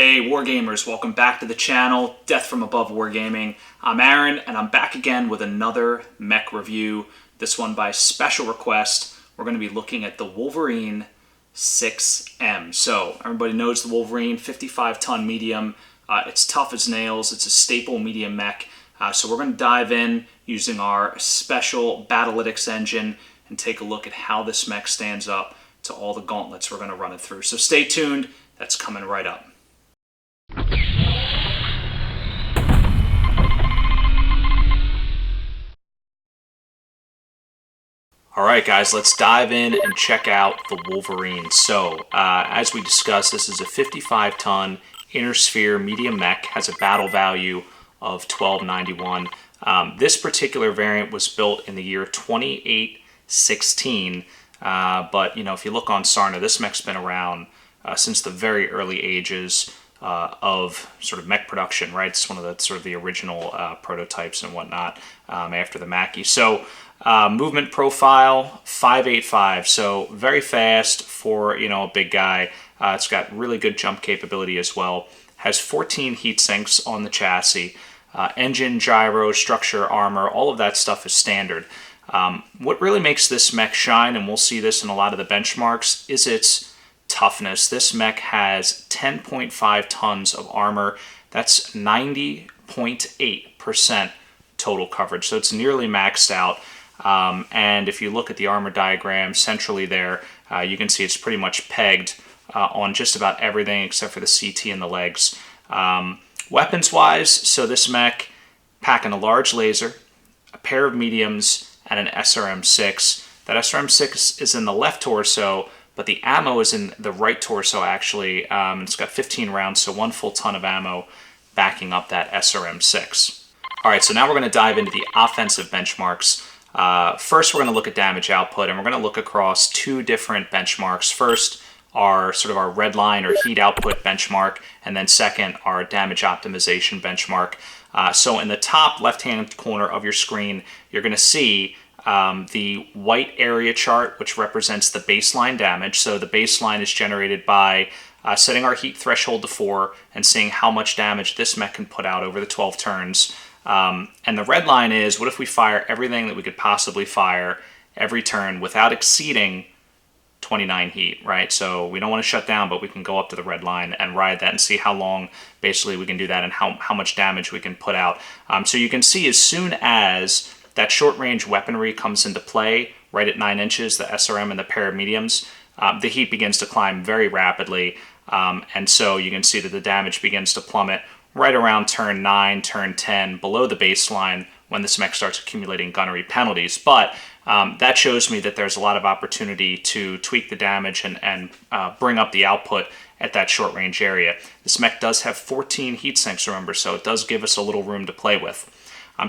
Hey Wargamers, welcome back to the channel, Death from Above Wargaming. I'm Aaron and I'm back again with another mech review, this one by special request. We're going to be looking at the Wolverine 6M. So everybody knows the Wolverine, 55-ton medium. It's tough as nails, it's a staple medium mech. So we're going to dive in using our special Battlytics engine and take a look at how this mech stands up to all the gauntlets we're going to run it through. So stay tuned, that's coming right up. Alright guys, let's dive in and check out the Wolverine. So, as we discussed, this is a 55-ton inner sphere medium mech, has a battle value of $12.91. This particular variant was built in the year 2816, but you know, if you look on Sarna, this mech's been around since the very early ages of sort of mech production, right? It's one of the sort of the original prototypes and whatnot after the Mackie. So movement profile 585, so very fast for, you know, a big guy. It's got really good jump capability as well. Has 14 heat sinks on the chassis. Engine, gyro, structure, armor, all of that stuff is standard. What really makes this mech shine, and we'll see this in a lot of the benchmarks, is its toughness. This mech has 10.5 tons of armor. That's 90.8% total coverage, so it's nearly maxed out. And if you look at the armor diagram centrally there, you can see it's pretty much pegged on just about everything except for the CT and the legs. Weapons-wise, so this mech packing a large laser, a pair of mediums, and an SRM-6. That SRM-6 is in the left torso, but the ammo is in the right torso, actually. It's got 15 rounds, so 1 full ton of ammo backing up that SRM-6. All right, so now we're going to dive into the offensive benchmarks. First, we're going to look at damage output, and we're going to look across 2 different benchmarks. First, our sort of our red line or heat output benchmark, and then second, our damage optimization benchmark. So in the top left-hand corner of your screen, you're going to see the white area chart, which represents the baseline damage. So the baseline is generated by setting our heat threshold to 4 and seeing how much damage this mech can put out over the 12 turns. And the red line is, what if we fire everything that we could possibly fire every turn without exceeding 29 heat, right? So we don't want to shut down, but we can go up to the red line and ride that and see how long basically we can do that and how much damage we can put out. So you can see as soon as that short-range weaponry comes into play, right at 9 inches, the SRM and the pair of mediums, the heat begins to climb very rapidly. And so you can see that the damage begins to plummet right around turn 9, turn 10, below the baseline when this mech starts accumulating gunnery penalties. But that shows me that there's a lot of opportunity to tweak the damage and bring up the output at that short range area. This mech does have 14 heat sinks, remember, so it does give us a little room to play with.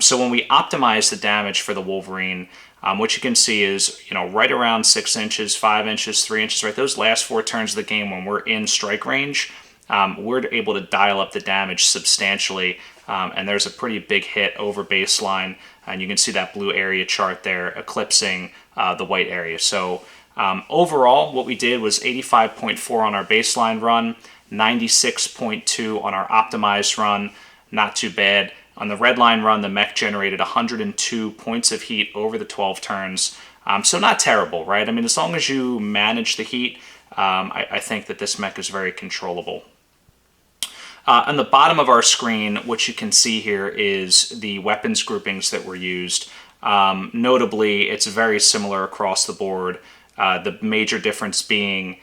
So when we optimize the damage for the Wolverine, what you can see is, you know, right around 6 inches, 5 inches, 3 inches, right? Those last 4 turns of the game when we're in strike range, we're able to dial up the damage substantially, and there's a pretty big hit over baseline, and you can see that blue area chart there eclipsing the white area. So overall, what we did was 85.4 on our baseline run, 96.2 on our optimized run, not too bad. On the red line run, the mech generated 102 points of heat over the 12 turns, so not terrible, right? I mean, as long as you manage the heat, I think that this mech is very controllable. On the bottom of our screen, what you can see here is the weapons groupings that were used. Notably, it's very similar across the board. The major difference being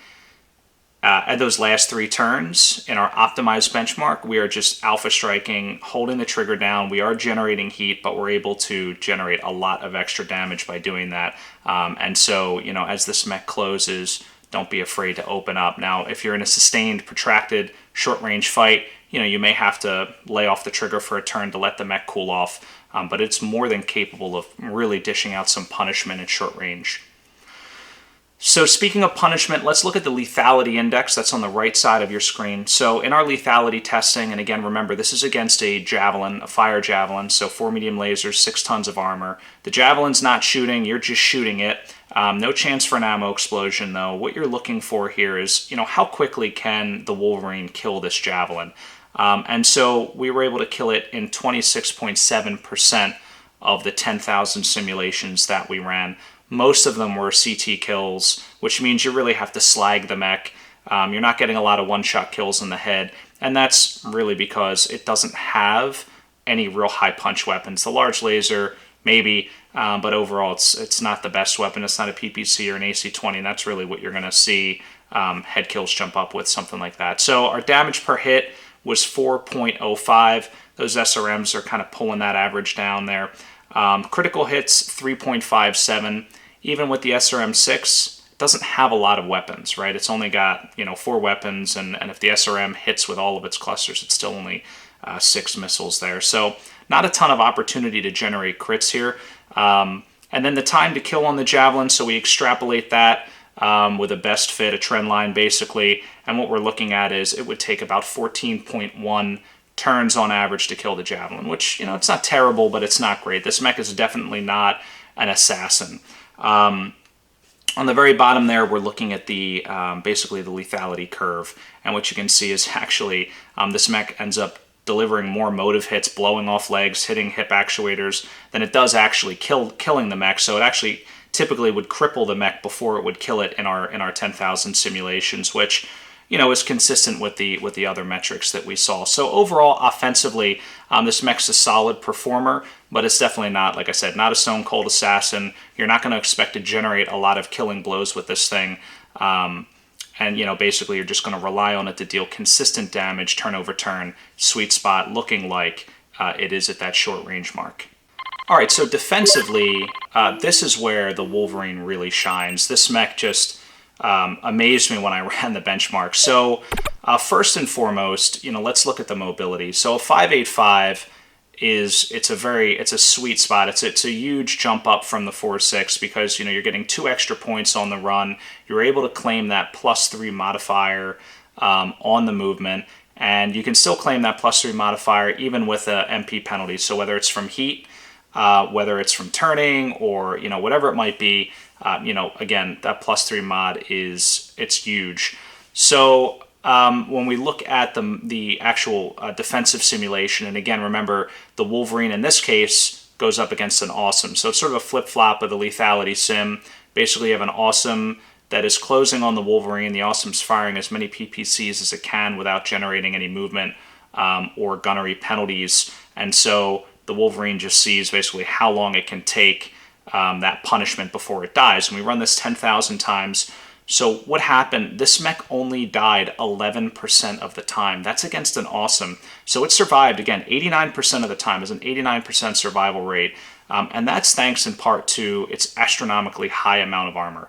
at those last 3 turns in our optimized benchmark, we are just alpha striking, holding the trigger down. We are generating heat, but we're able to generate a lot of extra damage by doing that. And so, you know, as this mech closes, don't be afraid to open up. Now, if you're in a sustained, protracted, short-range fight, you know, you may have to lay off the trigger for a turn to let the mech cool off, but it's more than capable of really dishing out some punishment at short range. So speaking of punishment, let's look at the lethality index that's on the right side of your screen. So in our lethality testing, and again, remember, this is against a javelin, a fire javelin, so 4 medium lasers, 6 tons of armor. The javelin's not shooting, you're just shooting it. No chance for an ammo explosion, though. What you're looking for here is, how quickly can the Wolverine kill this Javelin? And so we were able to kill it in 26.7% of the 10,000 simulations that we ran. Most of them were CT kills, which means you really have to slag the mech. You're not getting a lot of one-shot kills in the head, and that's really because it doesn't have any real high punch weapons. The large laser, maybe, but overall it's not the best weapon. It's not a PPC or an AC-20, and that's really what you're going to see head kills jump up with, something like that. So our damage per hit was 4.05. Those SRMs are kind of pulling that average down there. Critical hits, 3.57. Even with the SRM-6, it doesn't have a lot of weapons, right? It's only got, 4 weapons, and if the SRM hits with all of its clusters, it's still only 6 missiles there. So not a ton of opportunity to generate crits here. And then the time to kill on the Javelin, so we extrapolate that with a best fit, a trend line basically, and what we're looking at is it would take about 14.1 turns on average to kill the Javelin, which, it's not terrible, but it's not great. This mech is definitely not an assassin. On the very bottom there, we're looking at the basically the lethality curve, and what you can see is actually this mech ends up delivering more motive hits, blowing off legs, hitting hip actuators, than it does actually killing the mech. So it actually typically would cripple the mech before it would kill it in our 10,000 simulations, which is consistent with the other metrics that we saw. So overall, offensively, this mech's a solid performer, but it's definitely not, like I said, not a stone cold assassin. You're not going to expect to generate a lot of killing blows with this thing. And basically you're just going to rely on it to deal consistent damage, turn over turn, sweet spot, looking like it is at that short range mark. All right, so defensively, this is where the Wolverine really shines. This mech just amazed me when I ran the benchmark. So first and foremost, let's look at the mobility. So a 5.85 it's a sweet spot. It's a huge jump up from the 4.6 because you're getting 2 extra points on the run. You're able to claim that +3 modifier on the movement, and you can still claim that +3 modifier even with a MP penalty. So whether it's from heat, whether it's from turning, or whatever it might be, again, that +3 mod it's huge. So when we look at the actual defensive simulation, and again, remember, the Wolverine in this case goes up against an Awesome. So it's sort of a flip-flop of the lethality sim. Basically, you have an Awesome that is closing on the Wolverine. The Awesome's firing as many PPCs as it can without generating any movement or gunnery penalties. And so the Wolverine just sees basically how long it can take that punishment before it dies. And we run this 10,000 times. So what happened? This mech only died 11% of the time. That's against an Awesome. So it survived, again, 89% of the time. It's an 89% survival rate. And that's thanks in part to its astronomically high amount of armor.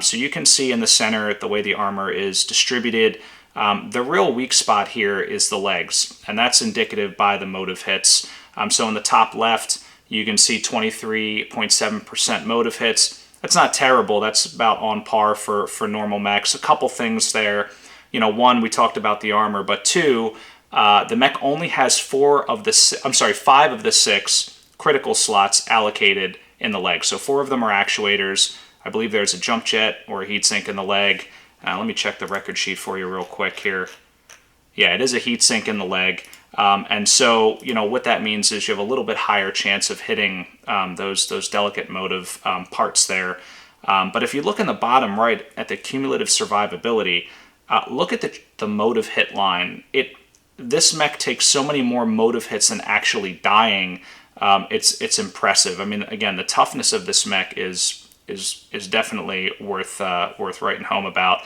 So you can see in the center the way the armor is distributed. The real weak spot here is the legs, and that's indicative by the motive hits. So in the top left, you can see 23.7% motive hits. That's not terrible. That's about on par for normal mechs. A couple things there. One, we talked about the armor, but two, the mech only has 5 of the 6 critical slots allocated in the leg. So 4 of them are actuators. I believe there's a jump jet or a heatsink in the leg. Let me check the record sheet for you real quick here. Yeah, it is a heatsink in the leg. And so, what that means is you have a little bit higher chance of hitting those delicate motive parts there. But if you look in the bottom right at the cumulative survivability, look at the motive hit line. This mech takes so many more motive hits than actually dying. It's impressive. I mean, again, the toughness of this mech is definitely worth writing home about.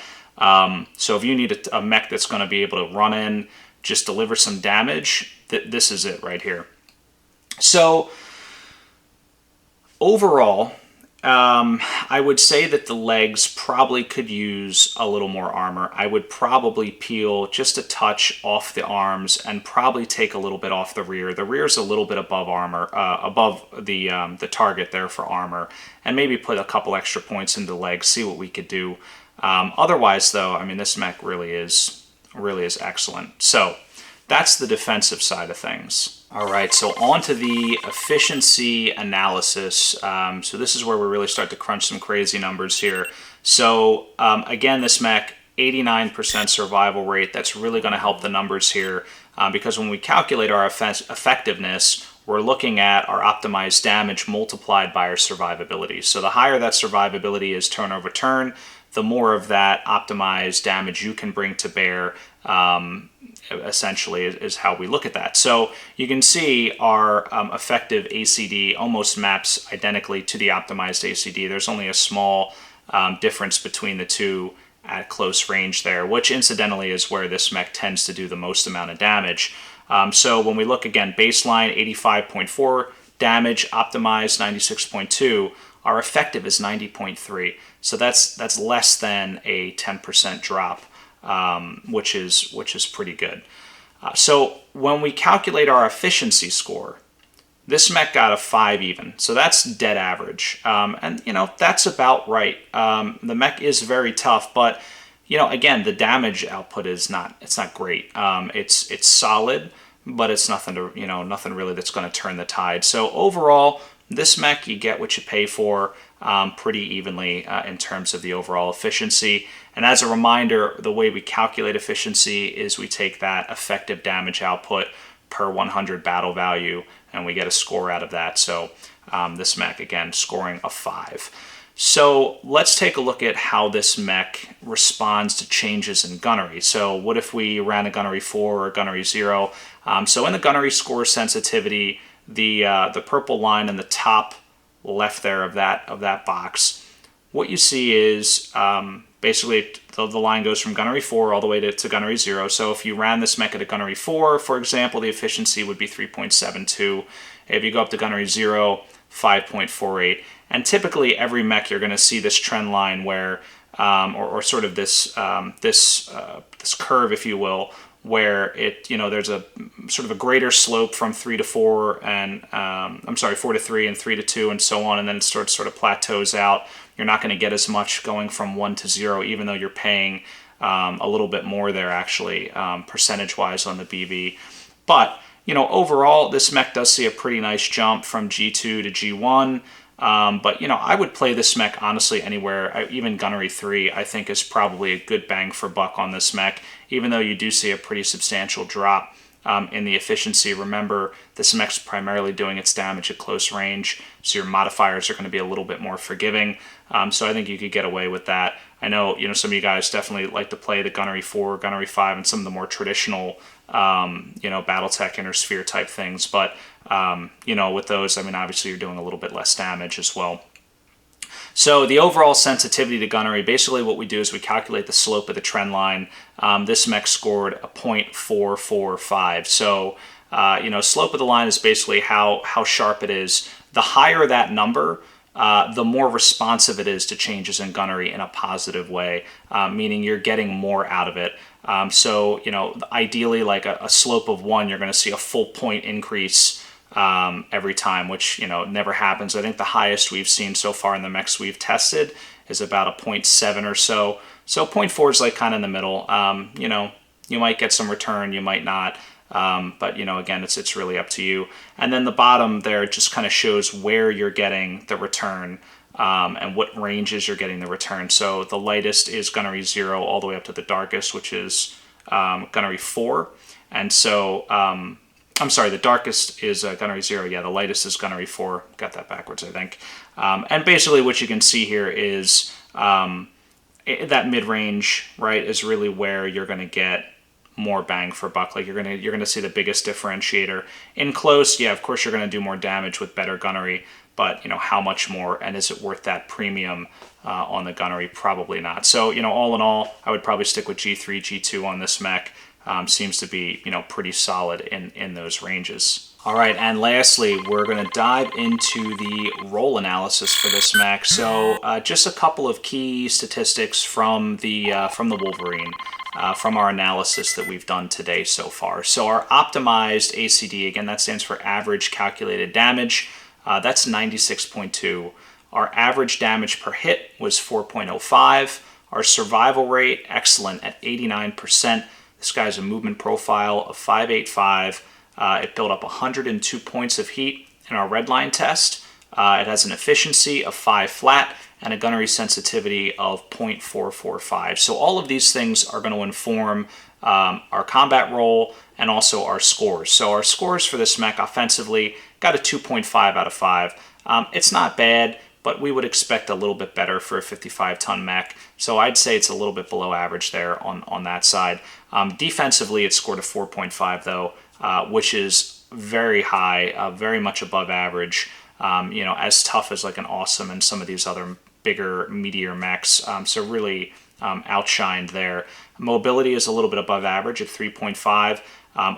So if you need a mech that's going to be able to run in, just deliver some damage, this is it right here. So overall, I would say that the legs probably could use a little more armor. I would probably peel just a touch off the arms and probably take a little bit off the rear. The rear's a little bit above armor, above the target there for armor, and maybe put a couple extra points into the legs, see what we could do. Otherwise, though, I mean, this mech really is excellent. So that's the defensive side of things. All right, so on to the efficiency analysis. So this is where we really start to crunch some crazy numbers here. So again, this mech, 89% survival rate. That's really going to help the numbers here because when we calculate our effectiveness, we're looking at our optimized damage multiplied by our survivability. So the higher that survivability is turn over turn, the more of that optimized damage you can bring to bear, essentially, is how we look at that. So you can see our effective ACD almost maps identically to the optimized ACD. There's only a small difference between the two at close range there, which incidentally is where this mech tends to do the most amount of damage. So when we look again, baseline 85.4 damage, optimized 96.2, our effective is 90.3. So that's less than a 10% drop, which is pretty good. So when we calculate our efficiency score, this mech got a 5 even, so that's dead average, and that's about right. The mech is very tough, but again, the damage output is not great. It's solid, but it's nothing really that's going to turn the tide. So overall, this mech, you get what you pay for pretty evenly in terms of the overall efficiency. And as a reminder, the way we calculate efficiency is we take that effective damage output per 100 battle value, and we get a score out of that. So this mech, again, scoring a 5. So let's take a look at how this mech responds to changes in gunnery. So what if we ran a gunnery 4 or a gunnery 0? So in the gunnery score sensitivity, the purple line in the top left there of that box, what you see is basically the line goes from gunnery 4 all the way to gunnery 0. So if you ran this mech at a gunnery 4, for example, the efficiency would be 3.72. If you go up to gunnery 0, 5.48. And typically every mech you're going to see this trend line where, or sort of this curve, if you will, where there's a sort of a greater slope from 3 to 4 and 4 to 3 and 3 to 2 and so on, and then it sort of plateaus out. You're not going to get as much going from 1 to 0, even though you're paying a little bit more there actually, percentage-wise on the BV. But overall, this mech does see a pretty nice jump from G2 to G1. But I would play this mech honestly anywhere. Even gunnery 3 I think is probably a good bang for buck on this mech, even though you do see a pretty substantial drop in the efficiency. Remember, this mech's primarily doing its damage at close range, so your modifiers are going to be a little bit more forgiving. So I think you could get away with that. I know some of you guys definitely like to play the gunnery 4, gunnery 5, and some of the more traditional BattleTech inner sphere type things, but with those, obviously you're doing a little bit less damage as well. So the overall sensitivity to gunnery, basically what we do is we calculate the slope of the trend line. This mech scored a 0.445. So slope of the line is basically how sharp it is. The higher that number, the more responsive it is to changes in gunnery in a positive way, meaning you're getting more out of it. So ideally, like a slope of 1, you're going to see a full point increase every time, which never happens. I think the highest we've seen so far in the mechs we've tested is about a 0.7 or so. So 0.4 is like kind of in the middle. You might get some return, you might not. But again, it's really up to you. And then the bottom there just kind of shows where you're getting the return and what ranges you're getting the return. So the lightest is gunnery 0 all the way up to the darkest, which is gunnery 4. And so the darkest is gunnery 0. Yeah, the lightest is gunnery 4. Got that backwards, I think. And basically what you can see here is that mid-range, right, is really where you're going to get more bang for buck. Like you're gonna see the biggest differentiator. In close, yeah, of course you're gonna do more damage with better gunnery, but how much more, and is it worth that premium on the gunnery? Probably not. So all in all, I would probably stick with G3, G2 on this mech. Seems to be pretty solid in those ranges. All right, and lastly, we're going to dive into the roll analysis for this mech. So just a couple of key statistics from the Wolverine. From our analysis that we've done today so far. So our optimized ACD, again, that stands for average calculated damage, that's 96.2. Our average damage per hit was 4.05. Our survival rate, excellent, at 89%. This guy's a movement profile of 585. It built up 102 points of heat in our red line test. It has an efficiency of 5 flat and a gunnery sensitivity of 0.445. So all of these things are going to inform our combat roll and also our scores. So our scores for this mech offensively got a 2.5 out of 5. It's not bad, but we would expect a little bit better for a 55-ton mech. So I'd say it's a little bit below average there on that side. Defensively, it scored a 4.5 though, which is very high, very much above average. As tough as like an Awesome and some of these other bigger, meatier mechs. So really outshined there. Mobility is a little bit above average at 3.5.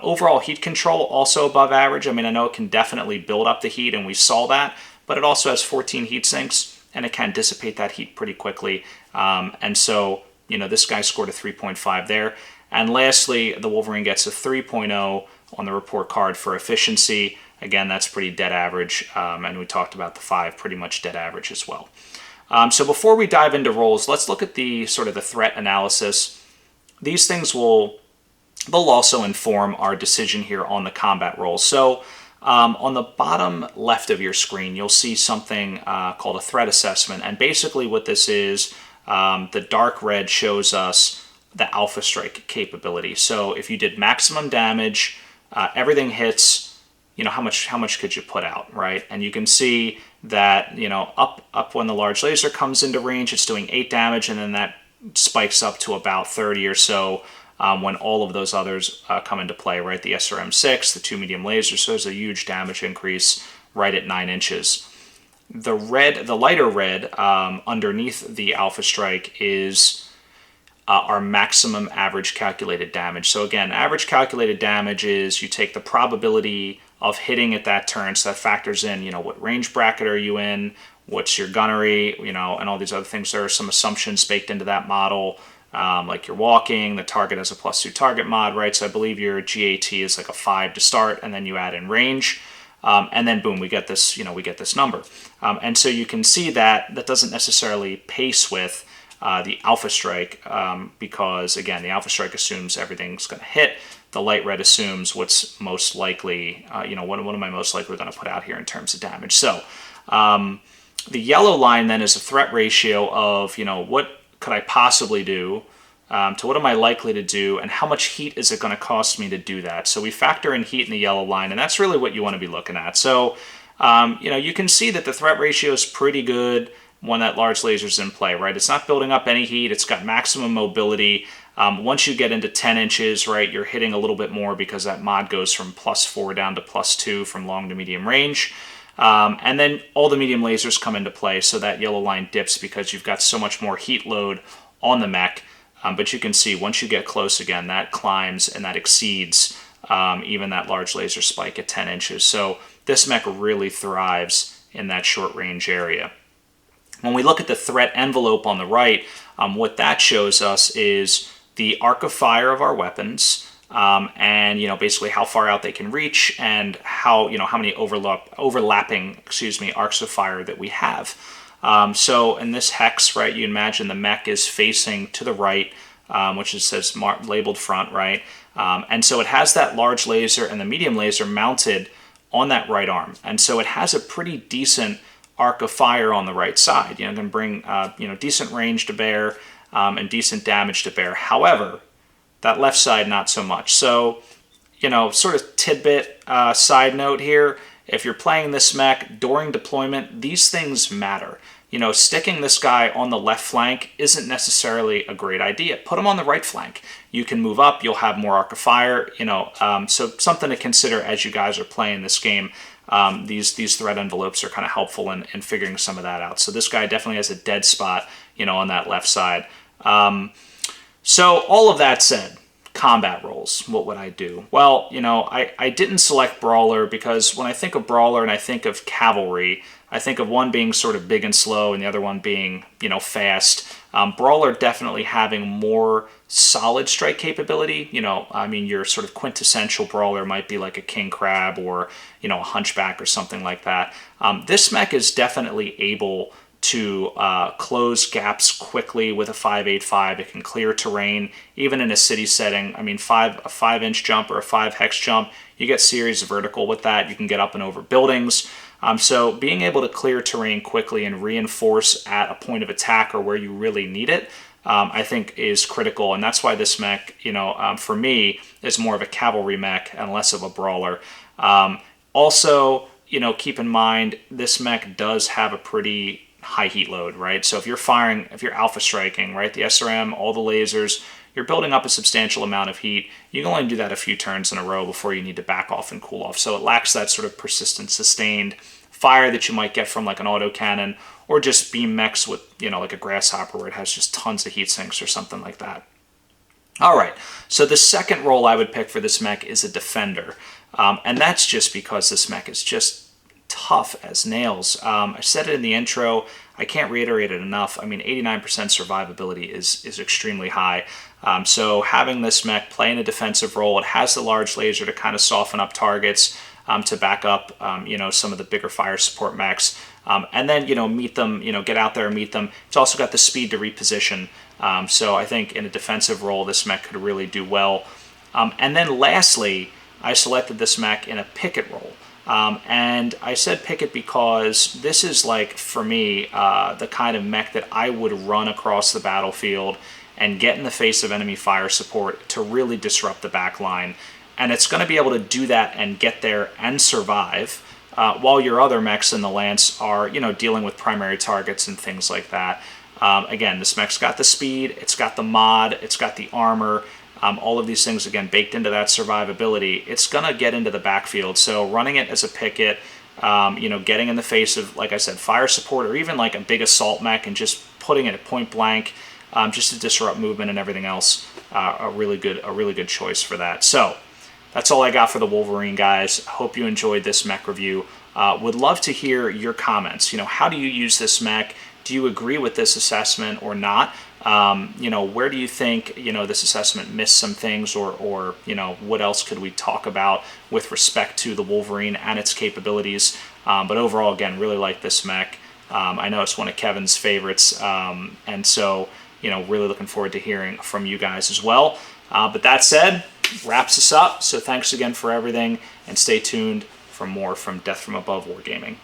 Overall heat control also above average. I mean, I know it can definitely build up the heat, and we saw that, but it also has 14 heat sinks, and it can dissipate that heat pretty quickly. And so, this guy scored a 3.5 there. And lastly, the Wolverine gets a 3.0 on the report card for efficiency. Again, that's pretty dead average, and we talked about the 5, pretty much dead average as well. So before we dive into rolls, let's look at the sort of the threat analysis. These things they'll also inform our decision here on the combat roll. So on the bottom left of your screen, you'll see something called a threat assessment. And basically what this is, the dark red shows us the Alpha Strike capability. So if you did maximum damage, everything hits, how much could you put out, right? And you can see that, up when the large laser comes into range, it's doing 8 damage, and then that spikes up to about 30 or so when all of those others come into play, right? The SRM-6, the 2 medium lasers, so there's a huge damage increase right at 9 inches. The lighter red underneath the Alpha Strike is our maximum average calculated damage. So again, average calculated damage is you take the probability of hitting at that turn, so that factors in, what range bracket are you in, what's your gunnery, and all these other things. There are some assumptions baked into that model, like you're walking, the target has a +2 target mod, right? So I believe your GAT is like a 5 to start, and then you add in range, and then boom, we get this, number. And so you can see that doesn't necessarily pace with the Alpha Strike, because again, the Alpha Strike assumes everything's going to hit. The light red assumes what's most likely, what am I most likely going to put out here in terms of damage. So the yellow line then is a threat ratio of, what could I possibly do to what am I likely to do, and how much heat is it going to cost me to do that. So we factor in heat in the yellow line, and that's really what you want to be looking at. So, you can see that the threat ratio is pretty good when that large laser's in play, right? It's not building up any heat. It's got maximum mobility. Once you get into 10 inches, right, you're hitting a little bit more because that mod goes from +4 down to +2 from long to medium range. And then all the medium lasers come into play, so that yellow line dips because you've got so much more heat load on the mech. But you can see once you get close again, that climbs and that exceeds even that large laser spike at 10 inches. So this mech really thrives in that short range area. When we look at the threat envelope on the right, what that shows us is the arc of fire of our weapons, and basically how far out they can reach, and how many overlapping arcs of fire that we have. So in this hex, right, you imagine the mech is facing to the right, which says labeled front, right, and so it has that large laser and the medium laser mounted on that right arm, and so it has a pretty decent arc of fire on the right side. It can bring decent range to bear and decent damage to bear. However, that left side not so much. So sort of tidbit side note here, if you're playing this mech during deployment, these things matter. Sticking this guy on the left flank isn't necessarily a great idea. Put him on the right flank. You can move up, you'll have more arc of fire, so something to consider as you guys are playing this game. These threat envelopes are kind of helpful in figuring some of that out. So this guy definitely has a dead spot, on that left side. So all of that said, combat roles, what would I do? Well, I didn't select Brawler because when I think of Brawler and I think of Cavalry, I think of one being sort of big and slow and the other one being, fast. Brawler definitely having more solid strike capability. Your sort of quintessential Brawler might be like a King Crab or, a Hunchback or something like that. This mech is definitely able to close gaps quickly with a 5.85. It can clear terrain, even in a city setting. I mean, a 5-inch jump or a 5-hex jump, you get series vertical with that. You can get up and over buildings. So being able to clear terrain quickly and reinforce at a point of attack or where you really need it, I think is critical. And that's why this mech, for me, is more of a cavalry mech and less of a brawler. Also, keep in mind, this mech does have a pretty high heat load, right? So if you're alpha striking, right, the SRM, all the lasers, you're building up a substantial amount of heat. You can only do that a few turns in a row before you need to back off and cool off. So it lacks that sort of persistent, sustained fire that you might get from like an autocannon or just beam mechs with, like a grasshopper where it has just tons of heat sinks or something like that. All right, so the second role I would pick for this mech is a defender. And that's just because this mech is just tough as nails. I said it in the intro. I can't reiterate it enough. I mean, 89% survivability is extremely high. So having this mech play in a defensive role, it has the large laser to kind of soften up targets, to back up, some of the bigger fire support mechs. And then, meet them, get out there and meet them. It's also got the speed to reposition. So I think in a defensive role, this mech could really do well. And then lastly, I selected this mech in a picket role. And I said picket because this is like, for me, the kind of mech that I would run across the battlefield and get in the face of enemy fire support to really disrupt the back line. And it's going to be able to do that and get there and survive, while your other mechs in the Lance are, dealing with primary targets and things like that. Again, this mech's got the speed, it's got the mod, it's got the armor, all of these things, again, baked into that survivability. It's going to get into the backfield. So running it as a picket, getting in the face of, like I said, fire support or even like a big assault mech and just putting it at point blank, just to disrupt movement and everything else, a really good choice for that. So that's all I got for the Wolverine, guys. Hope you enjoyed this mech review. Would love to hear your comments. How do you use this mech? Do you agree with this assessment or not? Where do you think, this assessment missed some things, or what else could we talk about with respect to the Wolverine and its capabilities? But overall, again, really like this mech. I know it's one of Kevin's favorites. And so, really looking forward to hearing from you guys as well. But that said, wraps us up. So thanks again for everything, and stay tuned for more from Death from Above Wargaming.